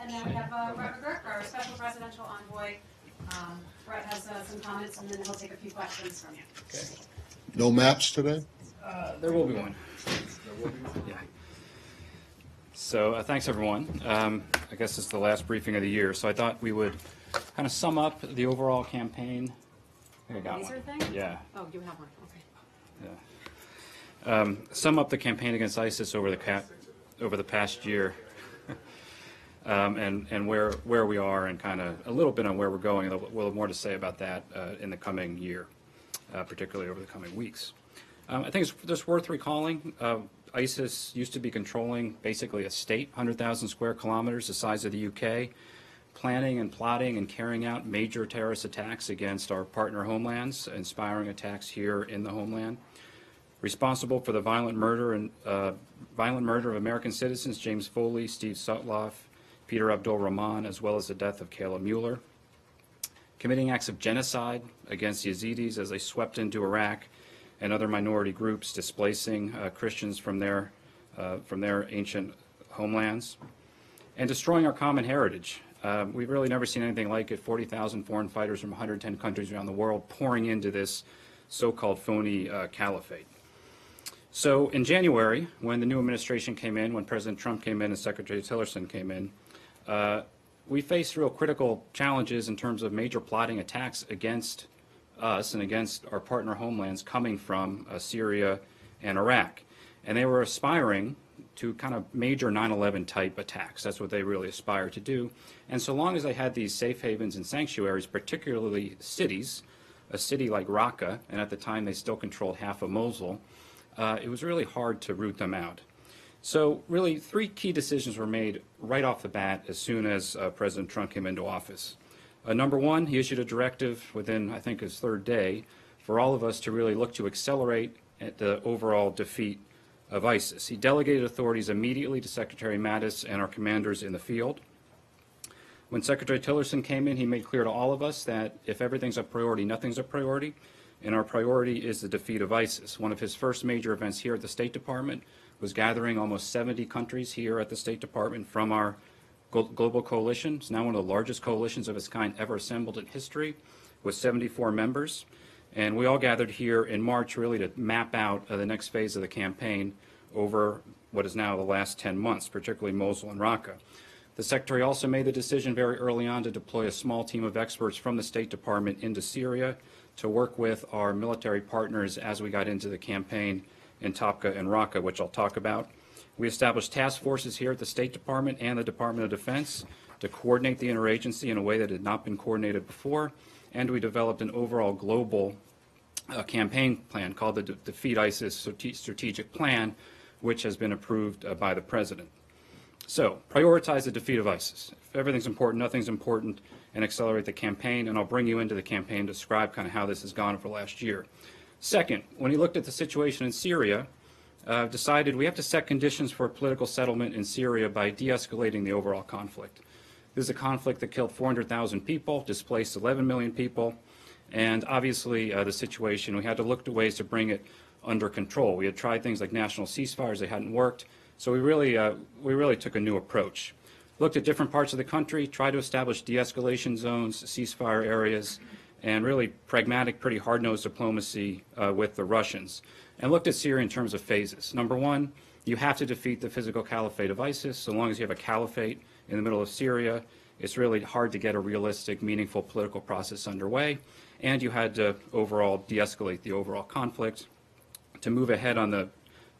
And then we have Brett McGurk, our special presidential envoy. Brett has some comments, and then he'll take a few questions from you. Okay. No maps today? There will be one. Yeah. So thanks, everyone. I guess it's the last briefing of the year, so I thought we would kind of sum up the overall campaign. I think I got Laser one. thing? Yeah. Oh, you have one. Okay. Yeah. Sum up the campaign against ISIS over the past year, and where we are, and kind of a little bit on where we're going. We'll have more to say about that in the coming year, particularly over the coming weeks. I think it's just worth recalling. ISIS used to be controlling basically a state, 100,000 square kilometers, the size of the UK, planning and plotting and carrying out major terrorist attacks against our partner homelands, inspiring attacks here in the homeland. Responsible for the violent murder of American citizens, James Foley, Steve Sutloff, Peter Abdul Rahman, as well as the death of Kayla Mueller. Committing acts of genocide against Yazidis as they swept into Iraq and other minority groups, displacing Christians from their ancient homelands, and destroying our common heritage. We've really never seen anything like it. 40,000 foreign fighters from 110 countries around the world pouring into this so-called phony caliphate. So in January, when the new administration came in, when President Trump came in and Secretary Tillerson came in, we faced real critical challenges in terms of major plotting attacks against us and against our partner homelands coming from Syria and Iraq. And they were aspiring to kind of major 9/11 type attacks. That's what they really aspire to do. And so long as they had these safe havens and sanctuaries, particularly cities, a city like Raqqa, and at the time they still controlled half of Mosul, it was really hard to root them out. So really, three key decisions were made right off the bat as soon as President Trump came into office. Number one, he issued a directive within, I think, his third day for all of us to really look to accelerate the overall defeat of ISIS. He delegated authorities immediately to Secretary Mattis and our commanders in the field. When Secretary Tillerson came in, he made clear to all of us that if everything's a priority, nothing's a priority, and our priority is the defeat of ISIS. One of his first major events here at the State Department was gathering almost 70 countries here at the State Department from our global coalition. It's now one of the largest coalitions of its kind ever assembled in history, with 74 members. And we all gathered here in March really to map out the next phase of the campaign over what is now the last 10 months, particularly Mosul and Raqqa. The Secretary also made the decision very early on to deploy a small team of experts from the State Department into Syria to work with our military partners as we got into the campaign in Tabqa and Raqqa, which I'll talk about. We established task forces here at the State Department and the Department of Defense to coordinate the interagency in a way that had not been coordinated before, and we developed an overall global campaign plan called the Defeat ISIS Strategic Plan, which has been approved by the President. So, prioritize the defeat of ISIS. If everything's important, nothing's important, and accelerate the campaign, and I'll bring you into the campaign to describe kind of how this has gone for last year. Second, when he looked at the situation in Syria, decided we have to set conditions for a political settlement in Syria by de-escalating the overall conflict. This is a conflict that killed 400,000 people, displaced 11 million people, and obviously the situation, we had to look to ways to bring it under control. We had tried things like national ceasefires, they hadn't worked, so we really took a new approach. Looked at different parts of the country, tried to establish de-escalation zones, ceasefire areas, and really pragmatic, pretty hard-nosed diplomacy with the Russians. And looked at Syria in terms of phases. Number one, you have to defeat the physical caliphate of ISIS. So long as you have a caliphate in the middle of Syria, it's really hard to get a realistic, meaningful political process underway. And you had to overall de-escalate the overall conflict to move ahead on the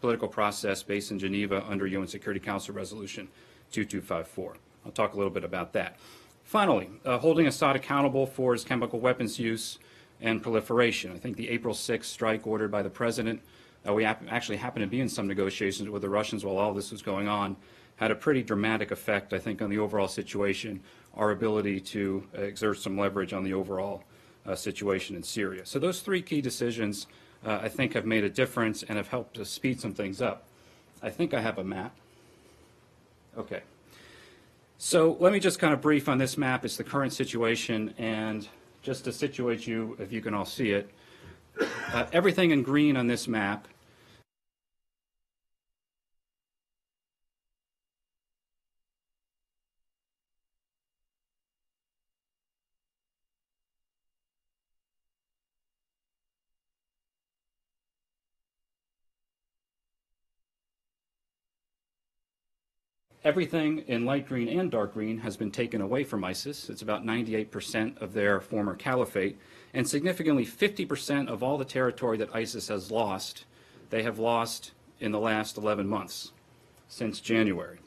political process based in Geneva under UN Security Council Resolution 2254. I'll talk a little bit about that. Finally, holding Assad accountable for his chemical weapons use and proliferation. I think the April 6th strike ordered by the President, we actually happened to be in some negotiations with the Russians while all this was going on, had a pretty dramatic effect, I think, on the overall situation, our ability to exert some leverage on the overall situation in Syria. So those three key decisions, I think, have made a difference and have helped to speed some things up. I think I have a map. Okay. So let me just kind of brief on this map. It's the current situation, and just to situate you, if you can all see it, everything in green on this map Everything in light green and dark green has been taken away from ISIS. It's about 98% of their former caliphate, and significantly 50% of all the territory that ISIS has lost, they have lost in the last 11 months, since January.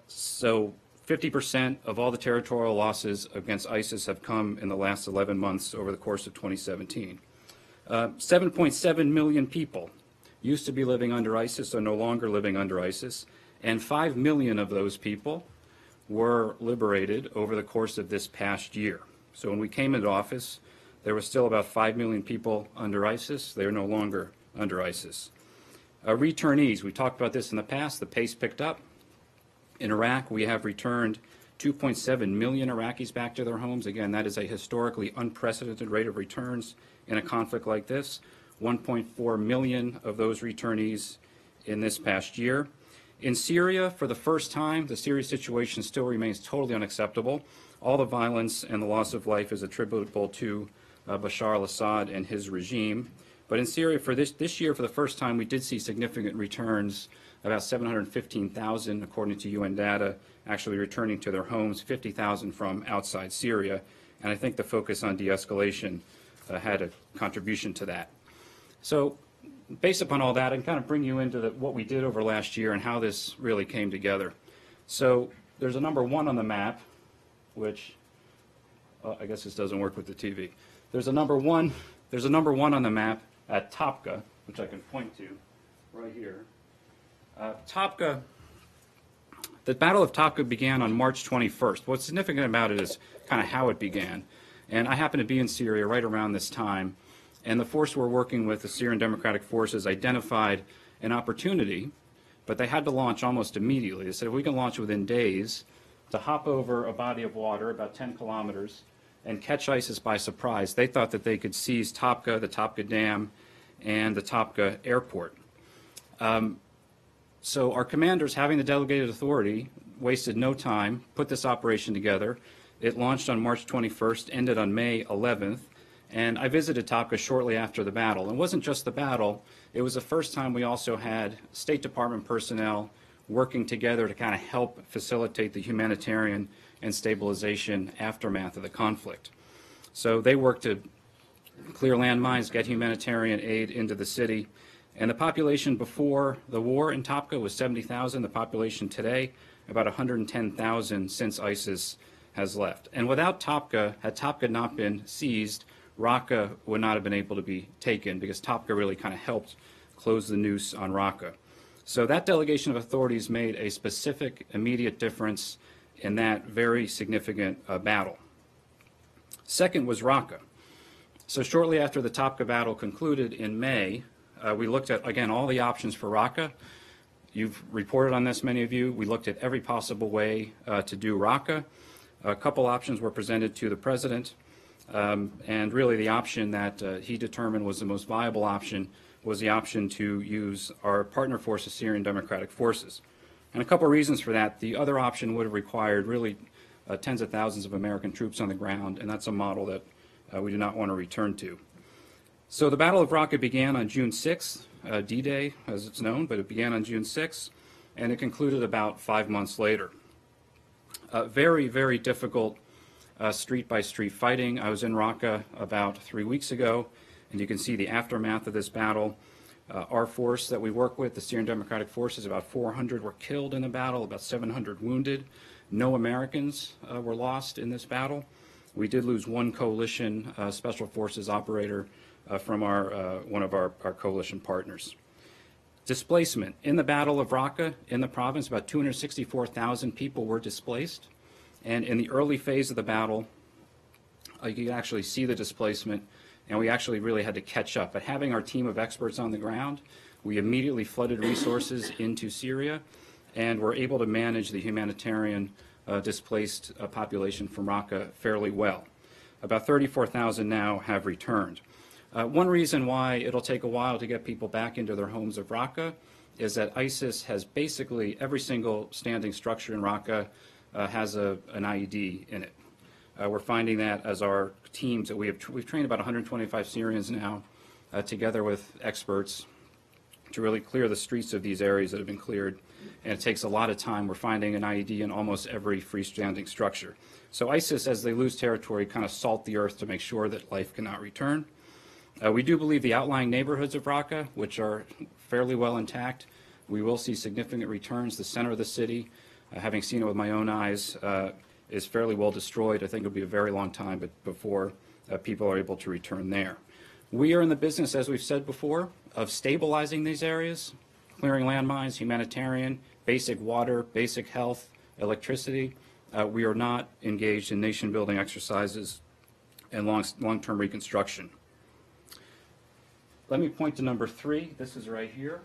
So 50% of all the territorial losses against ISIS have come in the last 11 months over the course of 2017. 7.7 million people used to be living under ISIS are no longer living under ISIS, and 5 million of those people were liberated over the course of this past year. So when we came into office, there were still about 5 million people under ISIS. They are no longer under ISIS. Returnees, we talked about this in the past, the pace picked up. In Iraq, we have returned 2.7 million Iraqis back to their homes. Again, that is a historically unprecedented rate of returns in a conflict like this. 1.4 million of those returnees in this past year. In Syria, for the first time, the Syria situation still remains totally unacceptable. All the violence and the loss of life is attributable to Bashar al-Assad and his regime. But in Syria, for this year, for the first time, we did see significant returns, about 715,000, according to UN data, actually returning to their homes, 50,000 from outside Syria. And I think the focus on de-escalation had a contribution to that. So based upon all that, I can kind of bring you into what we did over last year and how this really came together. So there's a number 1 on the map, which I guess this doesn't work with the TV. There's a number 1 on the map at Topka, which I can point to right here. Topka, the Battle of Topka began on March 21st. What's significant about it is kind of how it began. And I happened to be in Syria right around this time. And the force we're working with, the Syrian Democratic Forces, identified an opportunity, but they had to launch almost immediately. They said if we can launch within days, to hop over a body of water about 10 kilometers and catch ISIS by surprise. They thought that they could seize Topka, the Topka Dam, and the Topka Airport. So our commanders, having the delegated authority, wasted no time, put this operation together. It launched on March 21st, ended on May 11th. And I visited Topka shortly after the battle. It wasn't just the battle. It was the first time we also had State Department personnel working together to kind of help facilitate the humanitarian and stabilization aftermath of the conflict. So they worked to clear landmines, get humanitarian aid into the city. And the population before the war in Topka was 70,000. The population today, about 110,000 since ISIS has left. And without Topka, had Topka not been seized, Raqqa would not have been able to be taken because Topka really kind of helped close the noose on Raqqa. So that delegation of authorities made a specific, immediate difference in that very significant battle. Second was Raqqa. So shortly after the Topka battle concluded in May, we looked at, again, all the options for Raqqa. You've reported on this, many of you. We looked at every possible way to do Raqqa. A couple options were presented to the president. And really the option that he determined was the most viable option was the option to use our partner force, the Syrian Democratic Forces. And a couple of reasons for that. The other option would have required really tens of thousands of American troops on the ground, and that's a model that we do not want to return to. So the Battle of Raqqa began on June 6th, D-Day as it's known, but it began on June 6th, and it concluded about 5 months later. Very, very difficult street-by-street fighting. I was in Raqqa about 3 weeks ago, and you can see the aftermath of this battle. Our force that we work with, the Syrian Democratic Forces, about 400 were killed in the battle, about 700 wounded. No Americans were lost in this battle. We did lose one coalition special forces operator from one of our coalition partners. Displacement. In the Battle of Raqqa, in the province, about 264,000 people were displaced. And in the early phase of the battle, you could actually see the displacement, and we actually really had to catch up. But having our team of experts on the ground, we immediately flooded resources into Syria, and were able to manage the humanitarian displaced population from Raqqa fairly well. About 34,000 now have returned. One reason why it'll take a while to get people back into their homes of Raqqa is that ISIS has basically every single standing structure in Raqqa has an IED in it. We're finding that as our teams that we've trained about 125 Syrians now, together with experts. to really clear the streets of these areas that have been cleared, and it takes a lot of time. We're finding an IED in almost every freestanding structure. So ISIS, as they lose territory, kind of salt the earth to make sure that life cannot return. We do believe the outlying neighborhoods of Raqqa, which are fairly well intact, we will see significant returns. The center of the city, having seen it with my own eyes, is fairly well destroyed. I think it'll be a very long time before people are able to return there. We are in the business, as we've said before, of stabilizing these areas, clearing landmines, humanitarian, basic water, basic health, electricity. We are not engaged in nation-building exercises and long-term reconstruction. Let me point to number 3. This is right here.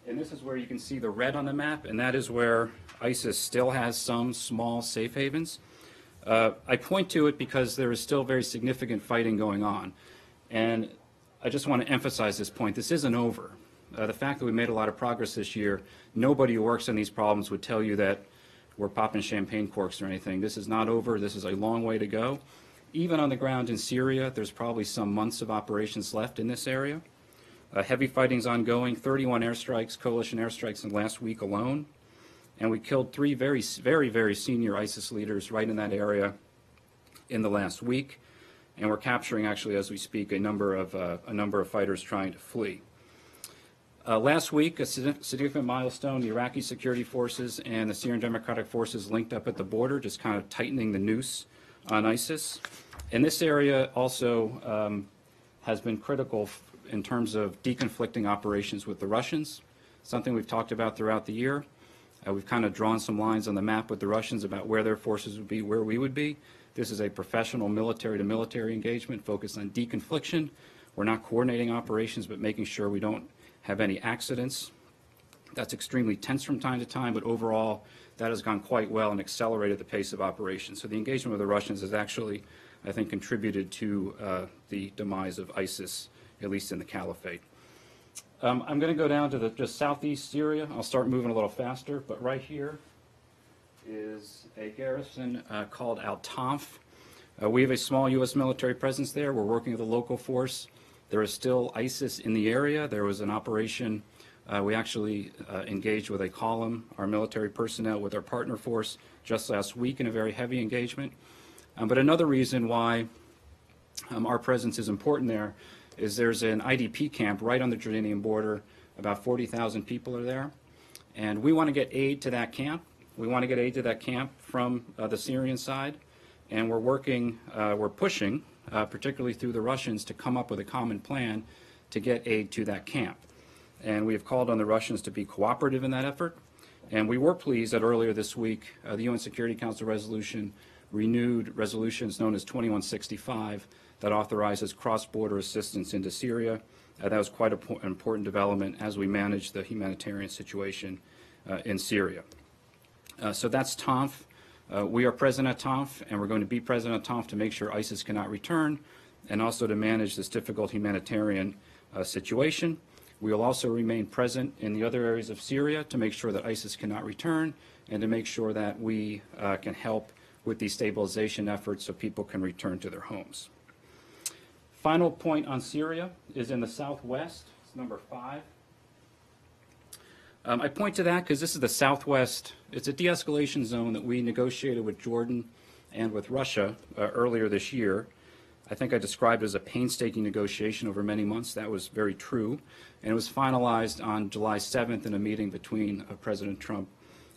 And this is where you can see the red on the map, and that is where ISIS still has some small safe havens. I point to it because there is still very significant fighting going on. And I just want to emphasize this point. This isn't over. The fact that we made a lot of progress this year, nobody who works on these problems would tell you that we're popping champagne corks or anything. This is not over. This is a long way to go. Even on the ground in Syria, there's probably some months of operations left in this area. Heavy fighting's ongoing, 31 airstrikes, coalition airstrikes in the last week alone. And we killed 3 very senior ISIS leaders right in that area in the last week. And we're capturing, actually, as we speak, a number of fighters trying to flee. Last week, a significant milestone, the Iraqi security forces and the Syrian Democratic Forces linked up at the border, just kind of tightening the noose on ISIS. And this area also has been critical in terms of deconflicting operations with the Russians, something we've talked about throughout the year. We've kind of drawn some lines on the map with the Russians about where their forces would be, where we would be. This is a professional military-to-military engagement focused on deconfliction. We're not coordinating operations, but making sure we don't have any accidents. That's extremely tense from time to time, but overall, that has gone quite well and accelerated the pace of operations. So the engagement with the Russians has actually, I think, contributed to the demise of ISIS, at least in the caliphate. I'm going to go down to just southeast Syria. I'll start moving a little faster, but right here is a garrison called Al-Tanf. We have a small U.S. military presence there. We're working with a local force. There is still ISIS in the area. There was an operation. We actually engaged with a column, our military personnel, with our partner force just last week in a very heavy engagement. But another reason why our presence is important there is there's an IDP camp right on the Jordanian border. About 40,000 people are there. And we want to get aid to that camp. We want to get aid to that camp from the Syrian side. And we're pushing, particularly through the Russians, to come up with a common plan to get aid to that camp. And we have called on the Russians to be cooperative in that effort. And we were pleased that earlier this week, the UN Security Council resolution renewed resolutions known as 2165 that authorizes cross-border assistance into Syria. That was quite an important development as we manage the humanitarian situation in Syria. So that's Tanf. We are present at Tanf, and we're going to be present at Tanf to make sure ISIS cannot return, and also to manage this difficult humanitarian situation. We will also remain present in the other areas of Syria to make sure that ISIS cannot return, and to make sure that we can help with these stabilization efforts so people can return to their homes. Final point on Syria is in the southwest. It's number 5. I point to that because this is the southwest. It's a de-escalation zone that we negotiated with Jordan and with Russia earlier this year. I think I described it as a painstaking negotiation over many months. That was very true. And it was finalized on July 7th in a meeting between President Trump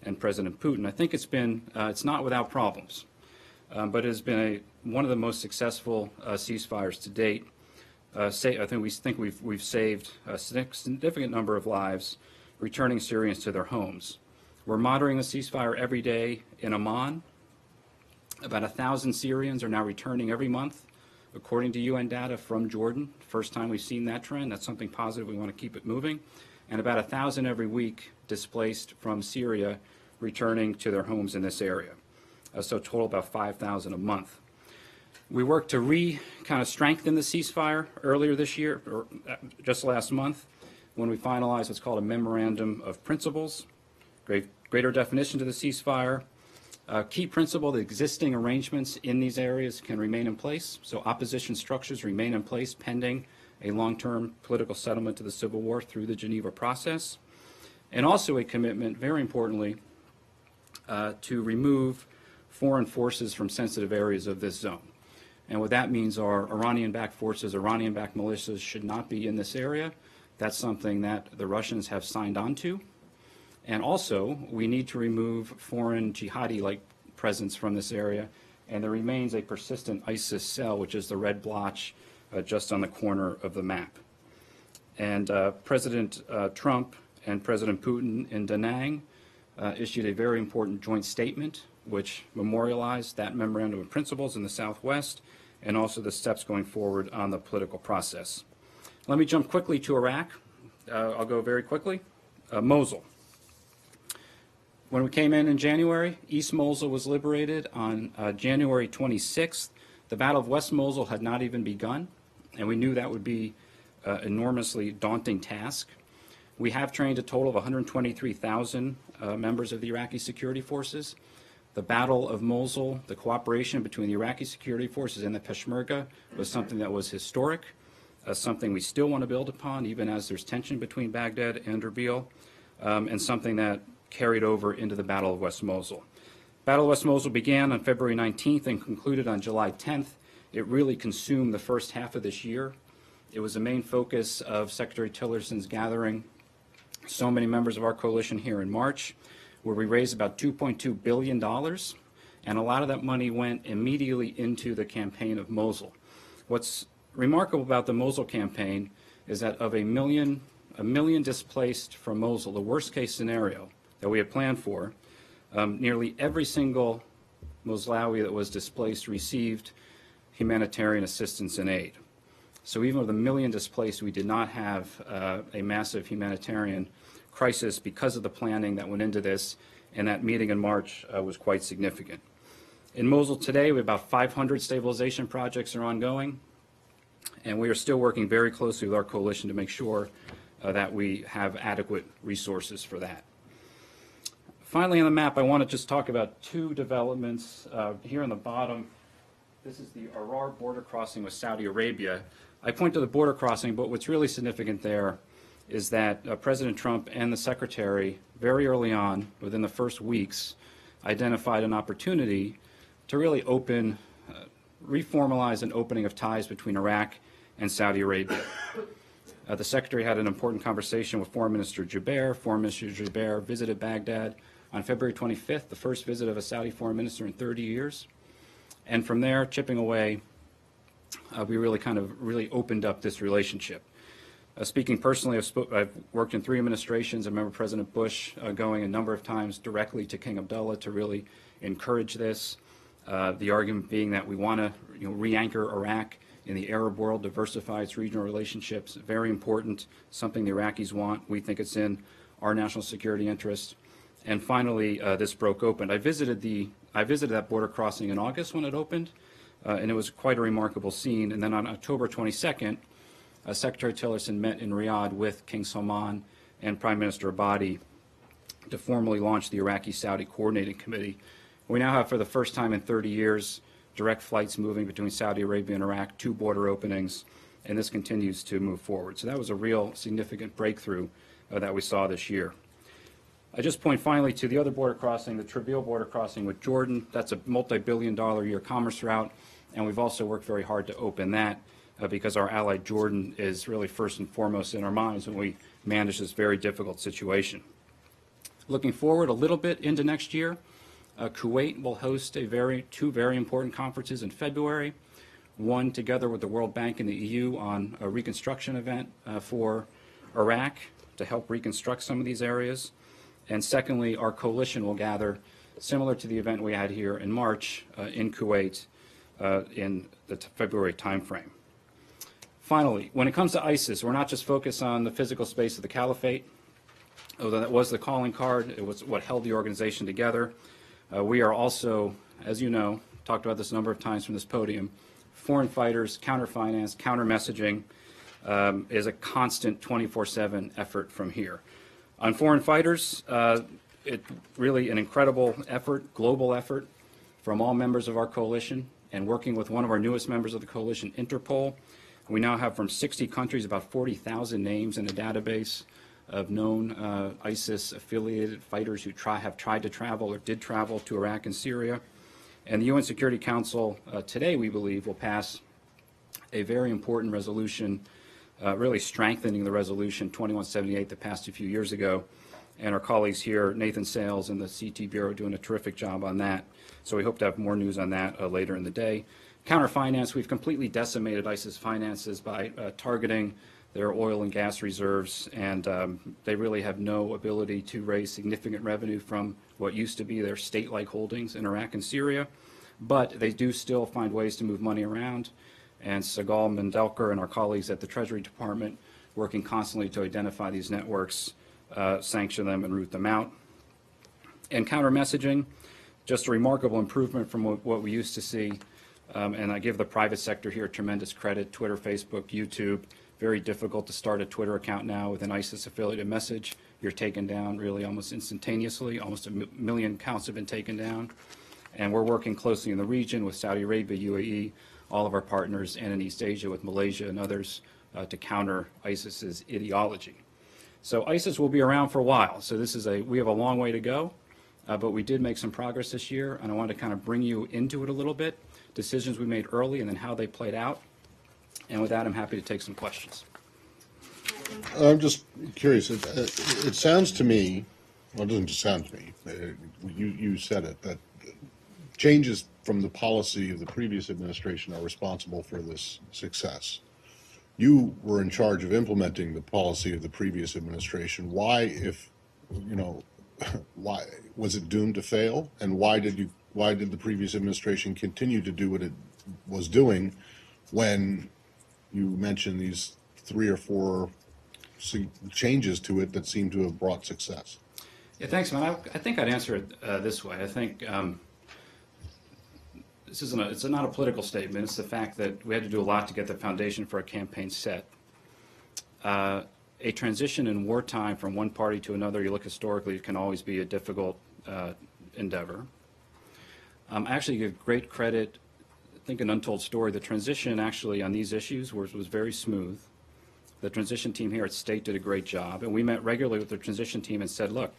and President Putin. I think it's not without problems, but it has been one of the most successful ceasefires to date. I think we've saved a significant number of lives returning Syrians to their homes. We're monitoring the ceasefire every day in Amman. About 1,000 Syrians are now returning every month, according to UN data from Jordan. First time we've seen that trend. That's something positive. We want to keep it moving. And about 1,000 every week displaced from Syria returning to their homes in this area. So total about 5,000 a month. We worked to kind of strengthen the ceasefire earlier this year, or just last month, when we finalized what's called a Memorandum of Principles, greater definition to the ceasefire. Key principle, the existing arrangements in these areas can remain in place, so opposition structures remain in place pending a long-term political settlement to the Civil War through the Geneva process, and also a commitment, very importantly, to remove foreign forces from sensitive areas of this zone. And what that means are Iranian-backed forces, Iranian-backed militias should not be in this area. That's something that the Russians have signed on to. And also, we need to remove foreign jihadi-like presence from this area. And there remains a persistent ISIS cell, which is the red blotch just on the corner of the map. And President Trump and President Putin in Da Nang issued a very important joint statement which memorialized that memorandum of principles in the Southwest and also the steps going forward on the political process. Let me jump quickly to Iraq. I'll go very quickly. Mosul. When we came in January, East Mosul was liberated on January 26th. The Battle of West Mosul had not even begun, and we knew that would be an enormously daunting task. We have trained a total of 123,000 members of the Iraqi security forces. The Battle of Mosul, the cooperation between the Iraqi security forces and the Peshmerga was something that was historic, something we still want to build upon, even as there's tension between Baghdad and Erbil, and something that carried over into the Battle of West Mosul. Battle of West Mosul began on February 19th and concluded on July 10th. It really consumed the first half of this year. It was the main focus of Secretary Tillerson's gathering so many members of our coalition here in March, where we raised about $2.2 billion, and a lot of that money went immediately into the campaign of Mosul. What's remarkable about the Mosul campaign is that of a million displaced from Mosul, the worst case scenario that we had planned for, nearly every single Moslawi that was displaced received humanitarian assistance and aid. So even with 1 million displaced, we did not have a massive humanitarian crisis because of the planning that went into this, and that meeting in March was quite significant. In Mosul today, we have about 500 stabilization projects are ongoing, and we are still working very closely with our coalition to make sure that we have adequate resources for that. Finally, on the map, I want to just talk about two developments. Here on the bottom, this is the Arar border crossing with Saudi Arabia. I point to the border crossing, but what's really significant there is that President Trump and the Secretary, very early on, within the first weeks, identified an opportunity to really reformalize an opening of ties between Iraq and Saudi Arabia. The Secretary had an important conversation with Foreign Minister Jubeir. Foreign Minister Jubeir visited Baghdad on February 25th, the first visit of a Saudi foreign minister in 30 years. And from there, chipping away, we really opened up this relationship. Speaking personally, I've worked in 3 administrations. I remember President Bush going a number of times directly to King Abdullah to really encourage this. The argument being that we want to re-anchor Iraq in the Arab world, diversify its regional relationships, very important, something the Iraqis want. We think it's in our national security interest. And finally, this broke open. I visited that border crossing in August when it opened, and it was quite a remarkable scene. And then on October 22nd, Secretary Tillerson met in Riyadh with King Salman and Prime Minister Abadi to formally launch the Iraqi-Saudi Coordinating Committee. We now have, for the first time in 30 years, direct flights moving between Saudi Arabia and Iraq, 2 border openings, and this continues to move forward. So that was a real significant breakthrough that we saw this year. I just point finally to the other border crossing, the Trabeel border crossing with Jordan. That's a multi-billion-dollar-a-year commerce route, and we've also worked very hard to open that because our ally Jordan is really first and foremost in our minds when we manage this very difficult situation. Looking forward a little bit into next year, Kuwait will host two very important conferences in February, one together with the World Bank and the EU on a reconstruction event for Iraq to help reconstruct some of these areas. And secondly, our coalition will gather, similar to the event we had here in March in Kuwait in the February timeframe. Finally, when it comes to ISIS, we're not just focused on the physical space of the caliphate, although that was the calling card. It was what held the organization together. We are also, as you know, talked about this a number of times from this podium, foreign fighters, counter-finance, counter-messaging is a constant 24/7 effort from here. On foreign fighters, it's really an incredible effort, global effort from all members of our coalition, and working with one of our newest members of the coalition, Interpol. We now have from 60 countries about 40,000 names in a database of known ISIS-affiliated fighters who have tried to travel or did travel to Iraq and Syria. And the UN Security Council today, we believe, will pass a very important resolution, really strengthening the resolution 2178 that passed a few years ago. And our colleagues here, Nathan Sales and the CT Bureau, are doing a terrific job on that. So we hope to have more news on that later in the day. Counterfinance, we've completely decimated ISIS finances by targeting their oil and gas reserves, and they really have no ability to raise significant revenue from what used to be their state-like holdings in Iraq and Syria. But they do still find ways to move money around, and Segal Mendelker and our colleagues at the Treasury Department working constantly to identify these networks, sanction them, and root them out. And counter-messaging, just a remarkable improvement from what we used to see. And I give the private sector here tremendous credit, Twitter, Facebook, YouTube. Very difficult to start a Twitter account now with an ISIS-affiliated message. You're taken down really almost instantaneously. Almost a million accounts have been taken down. And we're working closely in the region with Saudi Arabia, UAE, all of our partners, and in East Asia with Malaysia and others to counter ISIS's ideology. So ISIS will be around for a while. So we have a long way to go, but we did make some progress this year, and I want to kind of bring you into it a little bit. Decisions we made early and then how they played out. And with that, I'm happy to take some questions. I'm just curious. It sounds to me, well, it doesn't just sound to me, you said it, that changes from the policy of the previous administration are responsible for this success. You were in charge of implementing the policy of the previous administration. Why, why was it doomed to fail? And why did the previous administration continue to do what it was doing when you mentioned these 3 or 4 changes to it that seem to have brought success? Yeah, thanks, man. I think I'd answer it this way. I think it's not a political statement. It's the fact that we had to do a lot to get the foundation for a campaign set. A transition in wartime from one party to another, you look historically, it can always be a difficult endeavor. I actually give great credit, I think an untold story, the transition actually on these issues was very smooth. The transition team here at State did a great job, and we met regularly with the transition team and said, look,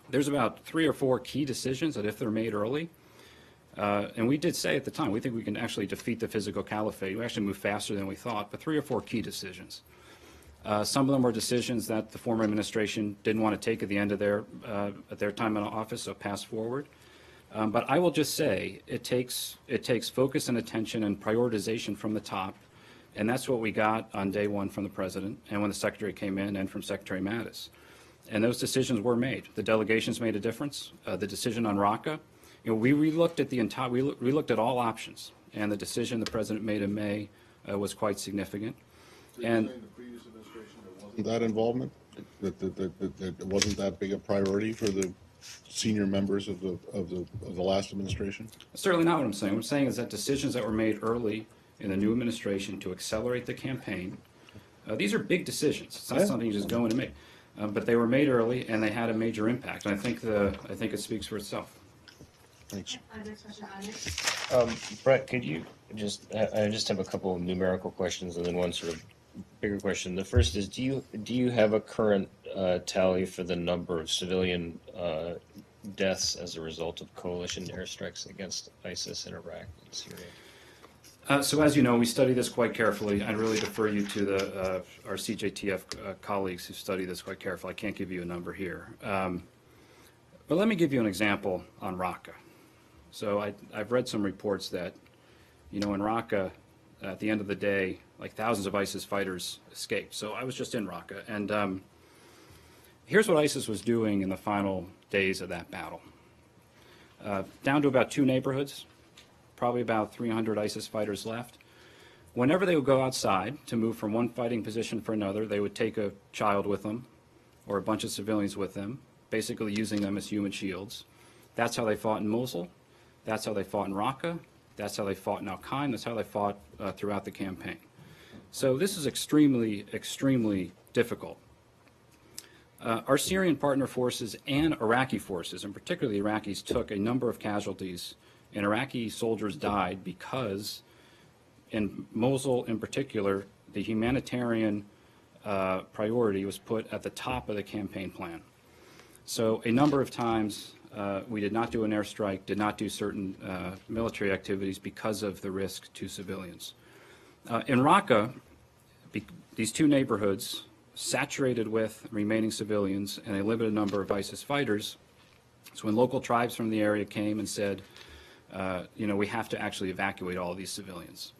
there's about 3 or 4 key decisions that if they're made early, and we did say at the time, we think we can actually defeat the physical caliphate. We actually moved faster than we thought, but 3 or 4 key decisions. Some of them were decisions that the former administration didn't want to take at the end of their time in office, so passed forward. But I will just say it takes focus and attention and prioritization from the top, and that's what we got on day one from the president and when the secretary came in and from Secretary Mattis. And those decisions were made. The delegations made a difference. The decision on Raqqa, we looked at we looked at all options, and the decision the president made in May was quite significant. And the previous administration, there wasn't that involvement? That it wasn't that big a priority for the senior members of the last administration? Certainly not what I'm saying. What I'm saying is that decisions that were made early in the new administration to accelerate the campaign, these are big decisions. It's not something you just go in and make. But they were made early, and they had a major impact. And I think it speaks for itself. Thanks. Next question, Brett, could you I just have a couple of numerical questions and then one sort of bigger question. The first is, do you have a current tally for the number of civilian deaths as a result of coalition airstrikes against ISIS in Iraq and Syria? So as you know, we study this quite carefully. I'd really defer you to our CJTF colleagues who study this quite carefully. I can't give you a number here. But let me give you an example on Raqqa. So I've read some reports that, in Raqqa, at the end of the day, like thousands of ISIS fighters escaped. So I was just in Raqqa, and here's what ISIS was doing in the final days of that battle. Down to about 2 neighborhoods, probably about 300 ISIS fighters left. Whenever they would go outside to move from one fighting position for another, they would take a child with them or a bunch of civilians with them, basically using them as human shields. That's how they fought in Mosul. That's how they fought in Raqqa. That's how they fought in Al-Qaim. That's how they fought throughout the campaign. So this is extremely, extremely difficult. Our Syrian partner forces and Iraqi forces, and particularly the Iraqis, took a number of casualties, and Iraqi soldiers died because in Mosul in particular, the humanitarian priority was put at the top of the campaign plan. So a number of times we did not do an airstrike, did not do certain military activities because of the risk to civilians. In Raqqa, these two neighborhoods, saturated with remaining civilians and a limited number of ISIS fighters, so when local tribes from the area came and said, we have to actually evacuate all of these civilians.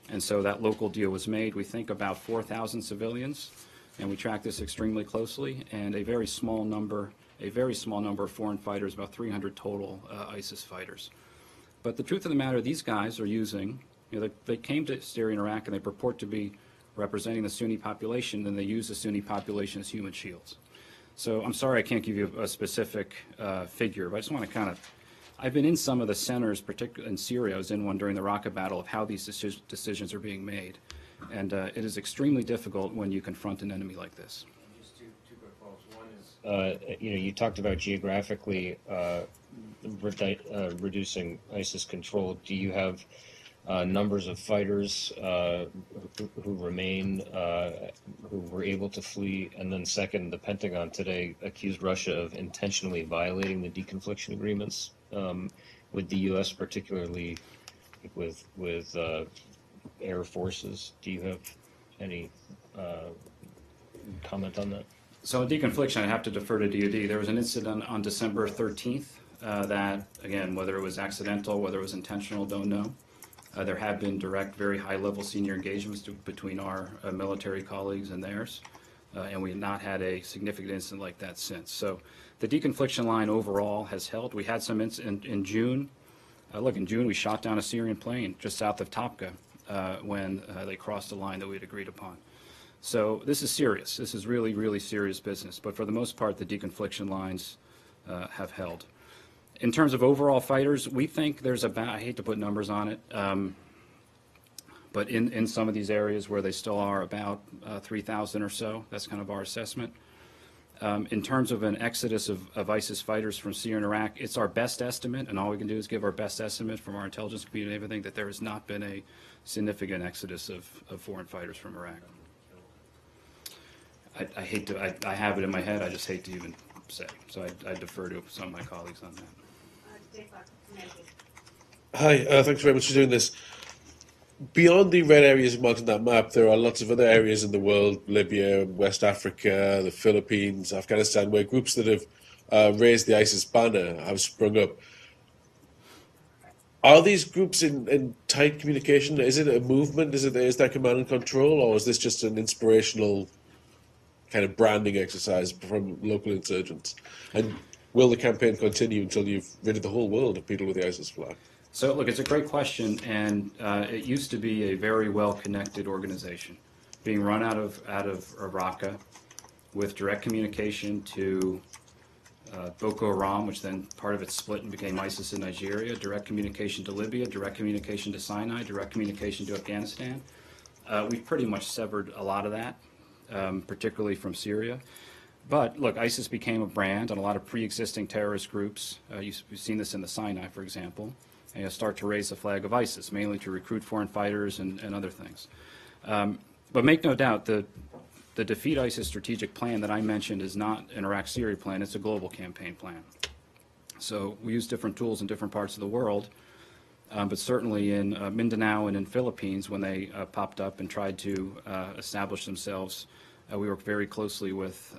And so that local deal was made. We think about 4,000 civilians, and we track this extremely closely, and a very small number of foreign fighters, about 300 total ISIS fighters. But the truth of the matter, these guys are using, they came to Syria and Iraq and they purport to be representing the Sunni population, and they use the Sunni population as human shields. So I'm sorry I can't give you a specific figure, but I just want to I've been in some of the centers, particularly in Syria. I was in one during the Raqqa battle, of how these decisions are being made. And it is extremely difficult when you confront an enemy like this. Just two quick follow-ups. One is, you talked about geographically reducing ISIS control. Do you have numbers of fighters who remain, who were able to flee? And then second, the Pentagon today accused Russia of intentionally violating the deconfliction agreements with the U.S., particularly with air forces. Do you have any comment on that? So on deconfliction, I have to defer to DoD. There was an incident on December 13th that, again, whether it was accidental, whether it was intentional, don't know. There have been direct, very high-level senior engagements between our military colleagues and theirs, and we have not had a significant incident like that since. So the deconfliction line overall has held. We had some incident in June. In June we shot down a Syrian plane just south of Topka when they crossed the line that we had agreed upon. So this is serious. This is really, really serious business. But for the most part, the deconfliction lines have held. In terms of overall fighters, we think there's about, I hate to put numbers on it, but in some of these areas where they still are, about 3,000 or so. That's kind of our assessment. In terms of an exodus of ISIS fighters from Syria and Iraq, it's our best estimate, and all we can do is give our best estimate from our intelligence community and everything, that there has not been a significant exodus of foreign fighters from Iraq. I hate to, I have it in my head, I just hate to even say. So I defer to some of my colleagues on that. Dave Clark, Medicaid. Hi, thanks very much for doing this. Beyond the red areas marked on that map, there are lots of other areas in the world, Libya, West Africa, the Philippines, Afghanistan, where groups that have raised the ISIS banner have sprung up. Are these groups in tight communication? Is it a movement? Is there command and control, or is this just an inspirational kind of branding exercise from local insurgents? And will the campaign continue until you've rid of the whole world of people with the ISIS flag? So, look, it's a great question, and it used to be a very well-connected organization, being run out of Raqqa, with direct communication to Boko Haram, which then part of it split and became ISIS in Nigeria, direct communication to Libya, direct communication to Sinai, direct communication to Afghanistan. We've pretty much severed a lot of that, particularly from Syria. But look, ISIS became a brand, and a lot of pre-existing terrorist groups, you've seen this in the Sinai, for example, start to raise the flag of ISIS, mainly to recruit foreign fighters and other things. But make no doubt, the Defeat ISIS strategic plan that I mentioned is not an Iraq-Syria plan, it's a global campaign plan. So we use different tools in different parts of the world, but certainly in Mindanao and in Philippines, when they popped up and tried to establish themselves, we worked very closely with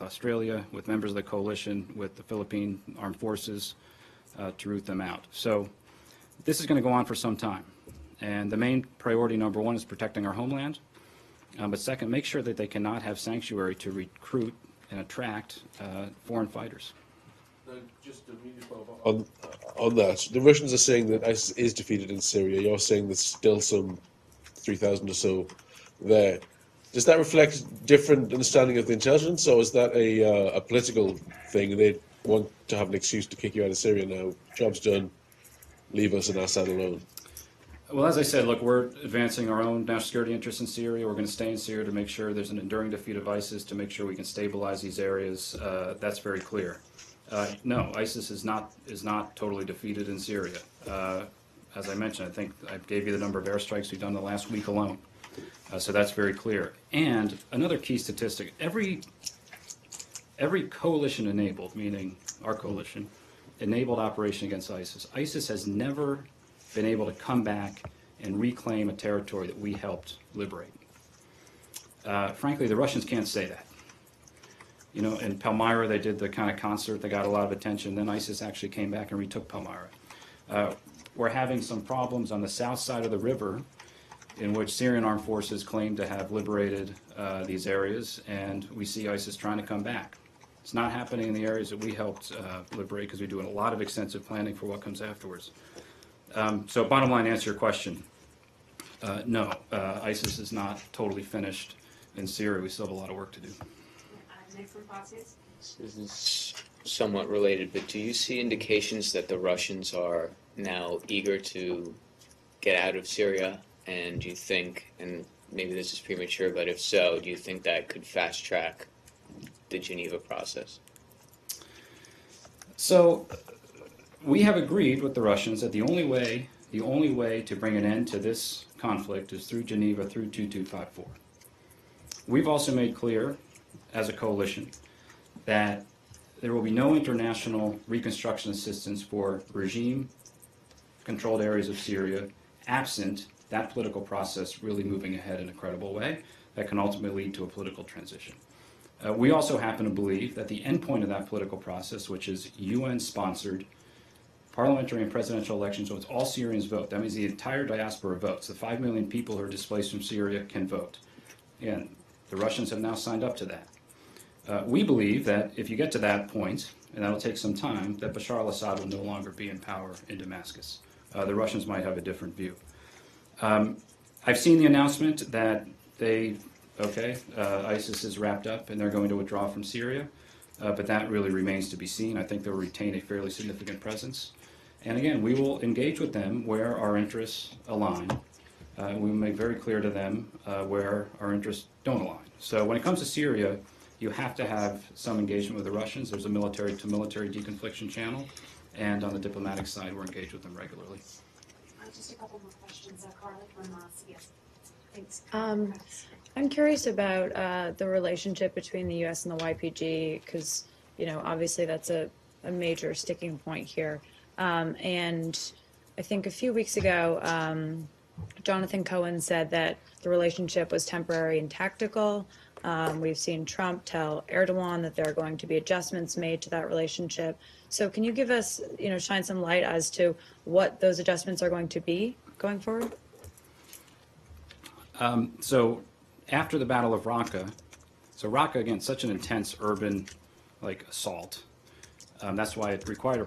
Australia, with members of the coalition, with the Philippine Armed Forces, to root them out. So this is going to go on for some time. And the main priority, number one, is protecting our homeland. But second, make sure that they cannot have sanctuary to recruit and attract foreign fighters. Just to on that, the Russians are saying that ISIS is defeated in Syria. You're saying there's still some 3,000 or so there. Does that reflect different understanding of the intelligence, or is that a political thing? They want to have an excuse to kick you out of Syria now. Job's done. Leave us and Assad alone. Well, as I said, look, we're advancing our own national security interests in Syria. We're going to stay in Syria to make sure there's an enduring defeat of ISIS, to make sure we can stabilize these areas. That's very clear. No, ISIS is not totally defeated in Syria. as I mentioned, I think I gave you the number of airstrikes we've done the last week alone. So that's very clear. And another key statistic, every coalition enabled, meaning our coalition, enabled operation against ISIS. ISIS has never been able to come back and reclaim a territory that we helped liberate. Frankly, the Russians can't say that. You know, in Palmyra, they did the kind of concert that got a lot of attention. Then ISIS actually came back and retook Palmyra. We're having some problems on the south side of the river in which Syrian armed forces claim to have liberated these areas, and we see ISIS trying to come back. It's not happening in the areas that we helped liberate because we're doing a lot of extensive planning for what comes afterwards. So bottom line, answer your question. No, ISIS is not totally finished in Syria. We still have a lot of work to do. Next response is? This is somewhat related, but do you see indications that the Russians are now eager to get out of Syria? And do you think, and maybe this is premature, but if so, do you think that could fast track the Geneva process? So we have agreed with the Russians that the only way to bring an end to this conflict is through Geneva, through 2254. We've also made clear, as a coalition, that there will be no international reconstruction assistance for regime-controlled areas of Syria absent that political process really moving ahead in a credible way that can ultimately lead to a political transition. We also happen to believe that the endpoint of that political process, which is UN-sponsored parliamentary and presidential elections, which all Syrians vote. That means the entire diaspora votes. The 5 million people who are displaced from Syria can vote. And the Russians have now signed up to that. We believe that if you get to that point, and that'll take some time, that Bashar al-Assad will no longer be in power in Damascus. The Russians might have a different view. I've seen the announcement that ISIS is wrapped up and they're going to withdraw from Syria, but that really remains to be seen. I think they'll retain a fairly significant presence. And again, we will engage with them where our interests align. We will make very clear to them where our interests don't align. So when it comes to Syria, you have to have some engagement with the Russians. There's a military-to-military deconfliction channel, and on the diplomatic side, we're engaged with them regularly. Just a couple more questions, Carly from CBS. Thanks. I'm curious about the relationship between the U.S. and the YPG, because, you know, obviously that's a major sticking point here. And I think a few weeks ago, Jonathan Cohen said that the relationship was temporary and tactical. We've seen Trump tell Erdogan that there are going to be adjustments made to that relationship. So can you give us, you know, shine some light as to what those adjustments are going to be going forward? So after the Battle of Raqqa, again, such an intense urban assault. That's why it required a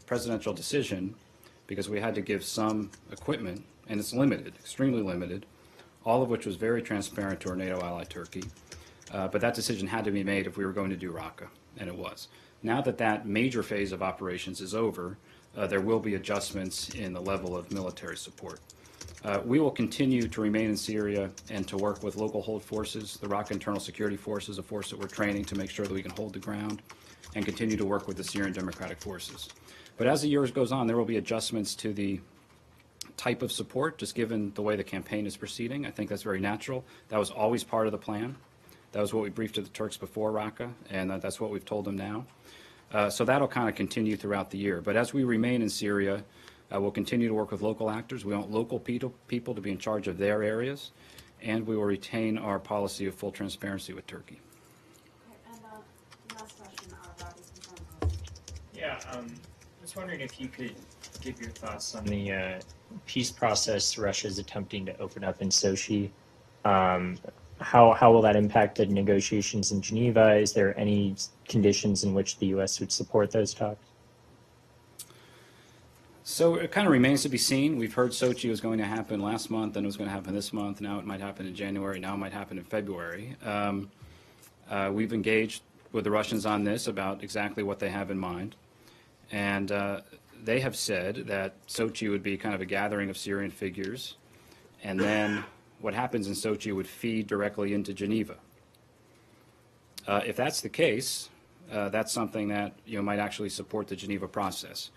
presidential decision, because we had to give some equipment, and it's limited, extremely limited, all of which was very transparent to our NATO ally Turkey. But that decision had to be made if we were going to do Raqqa, and it was. Now that that major phase of operations is over, there will be adjustments in the level of military support. We will continue to remain in Syria and to work with local hold forces. The Raqqa Internal Security Force is a force that we're training to make sure that we can hold the ground, and continue to work with the Syrian Democratic Forces. But as the years goes on, there will be adjustments to the type of support, just given the way the campaign is proceeding. I think that's very natural. That was always part of the plan. That was what we briefed to the Turks before Raqqa, and that's what we've told them now. So that'll kind of continue throughout the year. But as we remain in Syria, we'll continue to work with local actors. We want local people to be in charge of their areas, and we will retain our policy of full transparency with Turkey. Okay, and last question, Robbie from Yeah, I was wondering if you could give your thoughts on the peace process Russia is attempting to open up in Sochi. How will that impact the negotiations in Geneva? Is there any conditions in which the U.S. would support those talks? So it kind of remains to be seen. We've heard Sochi was going to happen last month, then it was going to happen this month. Now it might happen in January. Now it might happen in February. We've engaged with the Russians on this about exactly what they have in mind. And they have said that Sochi would be kind of a gathering of Syrian figures, and then what happens in Sochi would feed directly into Geneva. If that's the case, that's something that might actually support the Geneva process.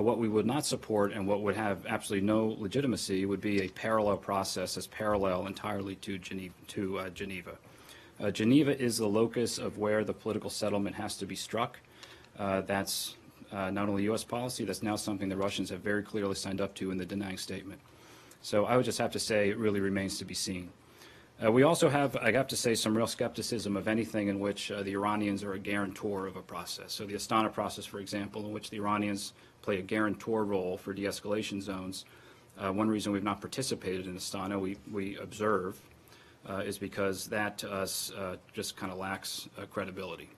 What we would not support and what would have absolutely no legitimacy would be a parallel process as parallel entirely to Geneva. Geneva is the locus of where the political settlement has to be struck. That's not only U.S. policy, that's now something the Russians have very clearly signed up to in the denying statement. So I would just have to say it really remains to be seen. We also have, I have to say, some real skepticism of anything in which the Iranians are a guarantor of a process. So the Astana process, for example, in which the Iranians play a guarantor role for de-escalation zones. One reason we've not participated in Astana, we observe, is because that to us just kind of lacks credibility.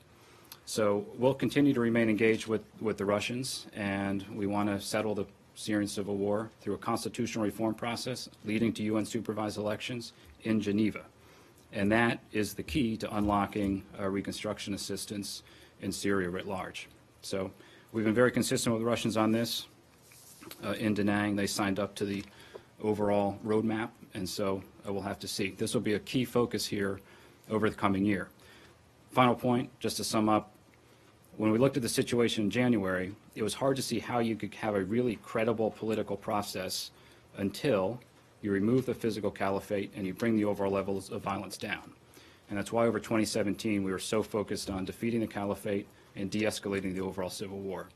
So we'll continue to remain engaged with the Russians, and we want to settle the Syrian civil war through a constitutional reform process leading to UN-supervised elections in Geneva. And that is the key to unlocking reconstruction assistance in Syria writ large. So we've been very consistent with the Russians on this. In Da Nang, they signed up to the overall roadmap, and so we'll have to see. This will be a key focus here over the coming year. Final point, just to sum up, when we looked at the situation in January, it was hard to see how you could have a really credible political process until you remove the physical caliphate and you bring the overall levels of violence down. And that's why over 2017 we were so focused on defeating the caliphate and de-escalating the overall civil war.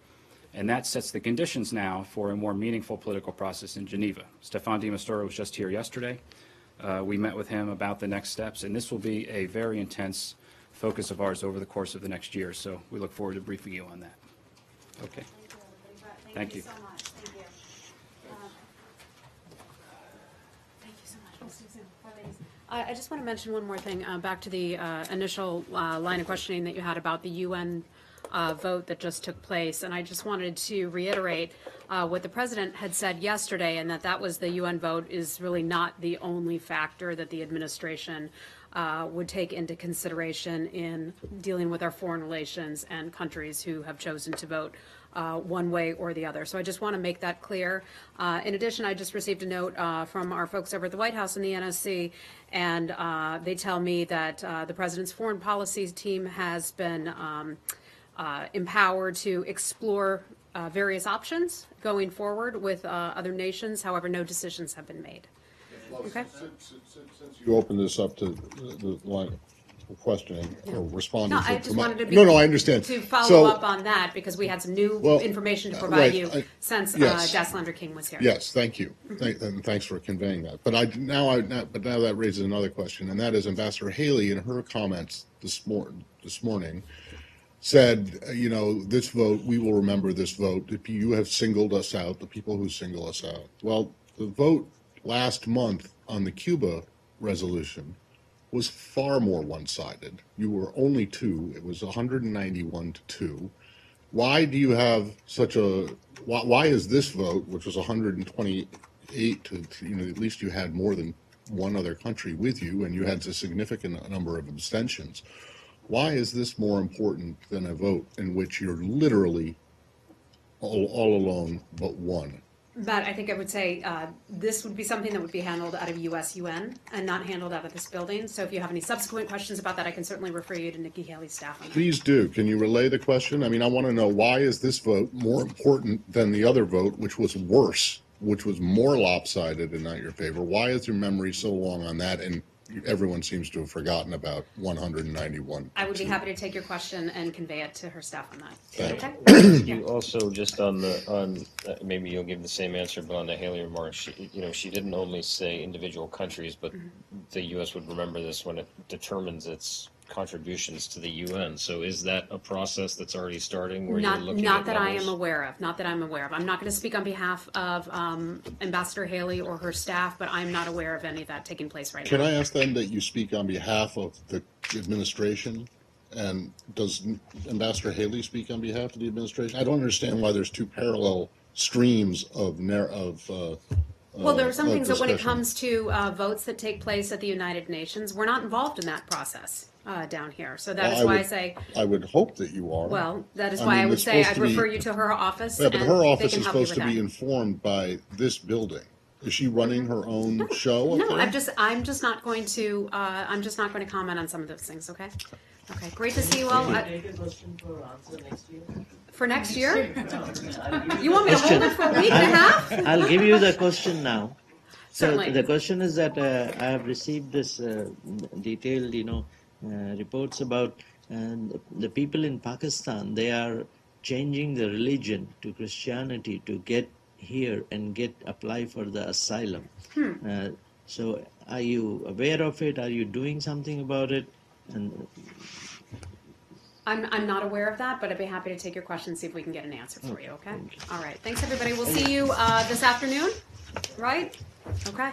And that sets the conditions now for a more meaningful political process in Geneva. Staffan de Mistura was just here yesterday. We met with him about the next steps, and this will be a very intense focus of ours over the course of the next year. So we look forward to briefing you on that. Okay. Thank you Thank so much. Thank you. Thank you so much, Ms. Susan. Ladies. I just want to mention one more thing, back to the initial line of questioning that you had about the UN vote that just took place. And I just wanted to reiterate what the president had said yesterday, and that was the UN vote is really not the only factor that the administration would take into consideration in dealing with our foreign relations and countries who have chosen to vote one way or the other. So I just want to make that clear. In addition, I just received a note from our folks over at the White House and the NSC, and they tell me that the president's foreign policy team has been empowered to explore various options going forward with other nations. However, no decisions have been made. Okay. Since you opened this up to the line of questioning or responding No, to I just wanted to be. No, I understand. To follow So- up on that, because we had some new Well, information to provide right, you since yes. Deslander King was here. Yes, thank you. And thanks for conveying that. But now that raises another question, and that is Ambassador Haley, in her comments this morning, said, this vote, we will remember this vote. You have singled us out, the people who single us out. Well, the vote last month on the Cuba resolution was far more one-sided. You were only two. It was 191 to 2. Why do you have why is this vote, which was 128 to, at least you had more than one other country with you, and you had a significant number of abstentions. Why is this more important than a vote in which you're literally all alone but one? But I think I would say this would be something that would be handled out of US UN and not handled out of this building. So if you have any subsequent questions about that, I can certainly refer you to Nikki Haley's staff on that. Please do. Can you relay the question? I mean, I want to know, why is this vote more important than the other vote, which was worse, which was more lopsided and not your favor? Why is your memory so long on that, and everyone seems to have forgotten about 191? I would be happy to take your question and convey it to her staff on that. Thank Okay? You also just on maybe you'll give the same answer, but on the Haley remarks, she didn't only say individual countries, but the U.S. would remember this when it determines its contributions to the UN. So is that a process that's already starting where you're looking Not at that I levels? am aware of. Not that I'm aware of. I'm not going to speak on behalf of Ambassador Haley or her staff, but I'm not aware of any of that taking place right Can now. I ask then that you speak on behalf of the administration? And does Ambassador Haley speak on behalf of the administration? I don't understand why there's two parallel streams of Well, there are some things that when it discussion. comes to votes that take place at the United Nations, we're not involved in that process down here. So that is why I say, I would hope that you are. well, that is I why mean, I would it's say supposed I'd to be- refer you to her office. Yeah, but and her they office can is help you supposed to with be that. informed by this building. Is she running her own show? up No, there? I'm just not going to, comment on some of those things, okay? Okay, great to see you all. Take a question for answer next year. For next year? I'll You want me to hold it for a week and a half? I'll give you the question now. So Certainly. the question is that I have received this detailed, reports about the people in Pakistan. They are changing the religion to Christianity to get here and apply for the asylum. So are you aware of it? Are you doing something about it? And I'm not aware of that, but I'd be happy to take your question, see if we can get an answer for you, okay? All right, thanks, everybody. We'll see you this afternoon, right? Okay.